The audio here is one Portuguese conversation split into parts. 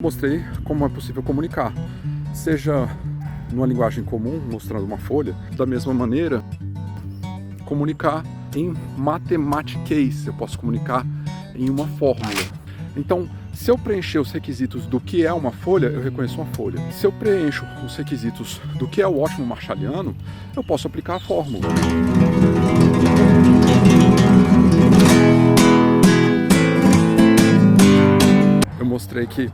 Mostrei como é possível comunicar, seja numa linguagem comum, mostrando uma folha, da mesma maneira, comunicar em matematiquês, eu posso comunicar em uma fórmula. Então, se eu preencher os requisitos do que é uma folha, eu reconheço uma folha. Se eu preencho os requisitos do que é o ótimo marshalliano, eu posso aplicar a fórmula. Eu mostrei que,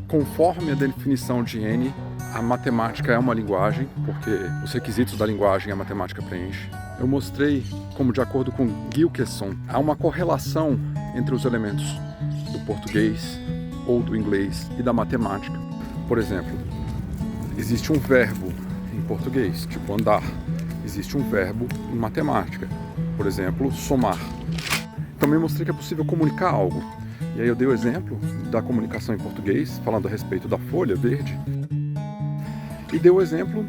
conforme a definição de N, a matemática é uma linguagem, porque os requisitos da linguagem a matemática preenche. Eu mostrei como, de acordo com Gilkeson, há uma correlação entre os elementos do português ou do inglês e da matemática. Por exemplo, existe um verbo em português, tipo andar. Existe um verbo em matemática, por exemplo, somar. Também mostrei que é possível comunicar algo. E aí eu dei o exemplo da comunicação em português, falando a respeito da folha verde. E dei o exemplo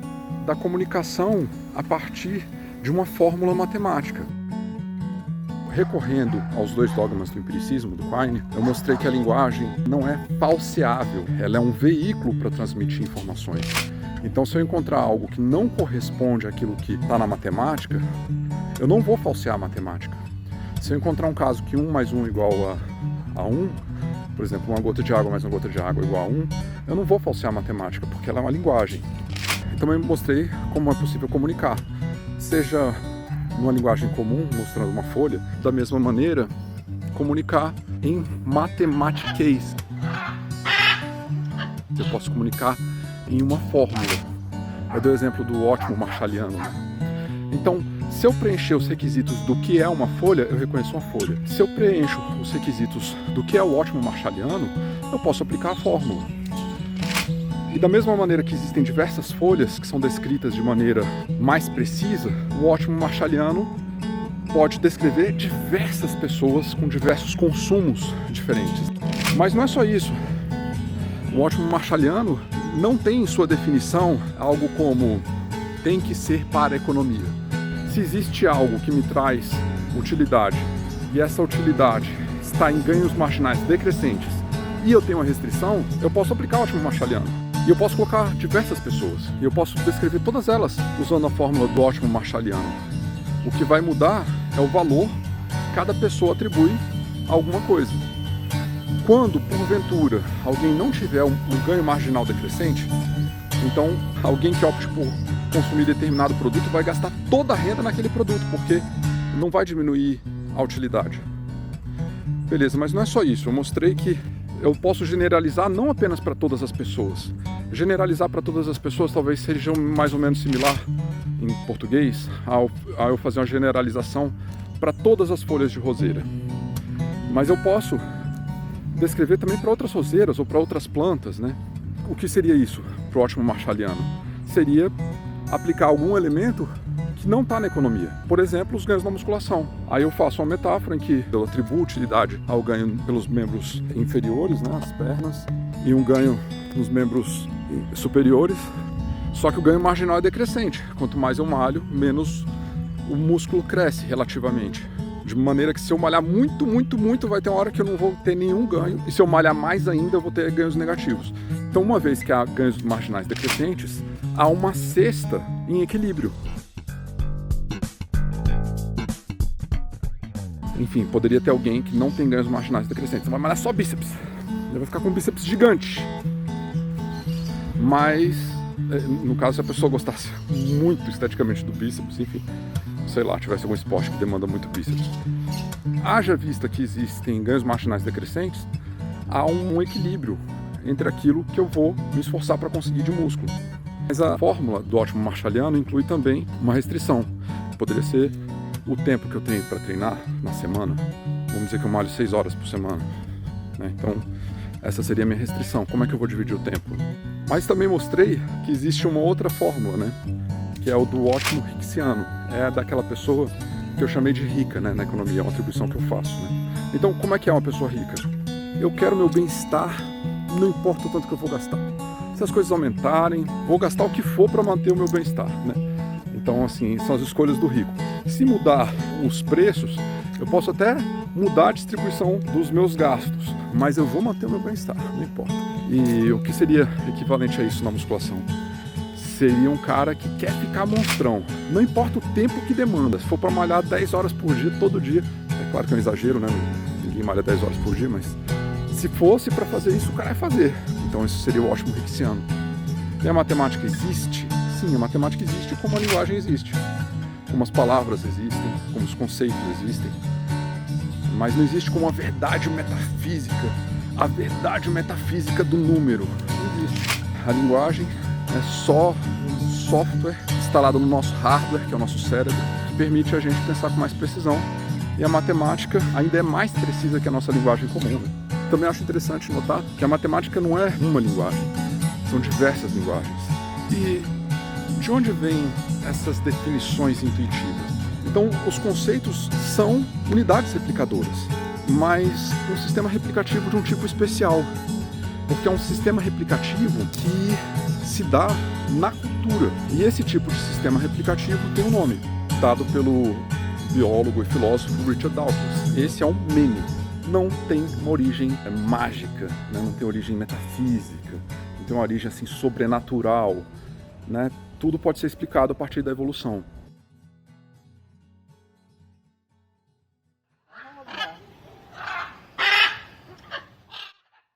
da comunicação a partir de uma fórmula matemática. Recorrendo aos dois dogmas do empiricismo, do Quine, eu mostrei que a linguagem não é falseável, ela é um veículo para transmitir informações. Então, se eu encontrar algo que não corresponde àquilo que está na matemática, eu não vou falsear a matemática. Se eu encontrar um caso que 1 mais 1 igual a 1, por exemplo, uma gota de água mais uma gota de água igual a 1, eu não vou falsear a matemática, porque ela é uma linguagem. Também mostrei como é possível comunicar, seja numa linguagem comum, mostrando uma folha, da mesma maneira, comunicar em matematiquês. Eu posso comunicar em uma fórmula. Eu dei o exemplo do ótimo marshalliano. Então, se eu preencher os requisitos do que é uma folha, eu reconheço uma folha. Se eu preencho os requisitos do que é o ótimo marshalliano, eu posso aplicar a fórmula. E da mesma maneira que existem diversas folhas que são descritas de maneira mais precisa, o ótimo marshalliano pode descrever diversas pessoas com diversos consumos diferentes. Mas não é só isso. O ótimo marshalliano não tem em sua definição algo como tem que ser para a economia. Se existe algo que me traz utilidade e essa utilidade está em ganhos marginais decrescentes e eu tenho uma restrição, eu posso aplicar o ótimo marshalliano. E eu posso colocar diversas pessoas, e eu posso descrever todas elas usando a fórmula do ótimo marshalliano. O que vai mudar é o valor que cada pessoa atribui a alguma coisa. Quando, porventura, alguém não tiver um ganho marginal decrescente, então alguém que opte por consumir determinado produto vai gastar toda a renda naquele produto, porque não vai diminuir a utilidade. Beleza, mas não é só isso. Eu mostrei que eu posso generalizar não apenas para todas as pessoas. Generalizar para todas as pessoas talvez seja mais ou menos similar em português ao eu fazer uma generalização para todas as folhas de roseira. Mas eu posso descrever também para outras roseiras ou para outras plantas, né? O que seria isso para o ótimo marshalliano? Seria aplicar algum elemento que não está na economia. Por exemplo, os ganhos na musculação. Aí eu faço uma metáfora em que eu atribuo utilidade ao ganho pelos membros inferiores, né, as pernas, e um ganho nos membros superiores, só que o ganho marginal é decrescente. Quanto mais eu malho, menos o músculo cresce relativamente. De maneira que se eu malhar muito, vai ter uma hora que eu não vou ter nenhum ganho, e se eu malhar mais ainda, eu vou ter ganhos negativos. Então, uma vez que há ganhos marginais decrescentes, há uma cesta em equilíbrio. Enfim, poderia ter alguém que não tem ganhos marginais decrescentes. Você vai malhar só bíceps. Ele vai ficar com um bíceps gigante. Mas, no caso, se a pessoa gostasse muito esteticamente do bíceps, enfim, sei lá, tivesse algum esporte que demanda muito bíceps. Haja vista que existem ganhos marginais decrescentes, há um equilíbrio entre aquilo que eu vou me esforçar para conseguir de músculo. Mas a fórmula do ótimo marshalliano inclui também uma restrição. Poderia ser o tempo que eu tenho para treinar na semana. Vamos dizer que eu malho 6 horas por semana, né? Então, essa seria a minha restrição. Como é que eu vou dividir o tempo? Mas também mostrei que existe uma outra fórmula, né? Que é o do ótimo Hicksiano. É daquela pessoa que eu chamei de rica, né, na economia, é uma atribuição que eu faço, né? Então, como é que é uma pessoa rica? Eu quero meu bem-estar, não importa o tanto que eu vou gastar. Se as coisas aumentarem, vou gastar o que for para manter o meu bem-estar, né? Então, assim, são as escolhas do rico. Se mudar os preços, eu posso até mudar a distribuição dos meus gastos, mas eu vou manter o meu bem-estar, não importa. E o que seria equivalente a isso na musculação? Seria um cara que quer ficar monstrão. Não importa o tempo que demanda. Se for para malhar 10 horas por dia, todo dia. É claro que é um exagero, né? Ninguém malha 10 horas por dia, mas se fosse para fazer isso, o cara ia fazer. Então isso seria o ótimo rixiano. E a matemática existe? Sim, a matemática existe como a linguagem existe. Como as palavras existem, como os conceitos existem. Mas não existe como a verdade metafísica. A verdade metafísica do número. Não existe. A linguagem é só um software instalado no nosso hardware, que é o nosso cérebro, que permite a gente pensar com mais precisão. E a matemática ainda é mais precisa que a nossa linguagem comum. Também acho interessante notar que a matemática não é uma linguagem, são diversas linguagens. E de onde vêm essas definições intuitivas? Então, os conceitos são unidades replicadoras, mas um sistema replicativo de um tipo especial, porque é um sistema replicativo que se dá na cultura. E esse tipo de sistema replicativo tem um nome, dado pelo biólogo e filósofo Richard Dawkins. Esse é um meme. Não tem uma origem mágica, né? Não tem origem metafísica, não tem uma origem assim sobrenatural, né? Tudo pode ser explicado a partir da evolução.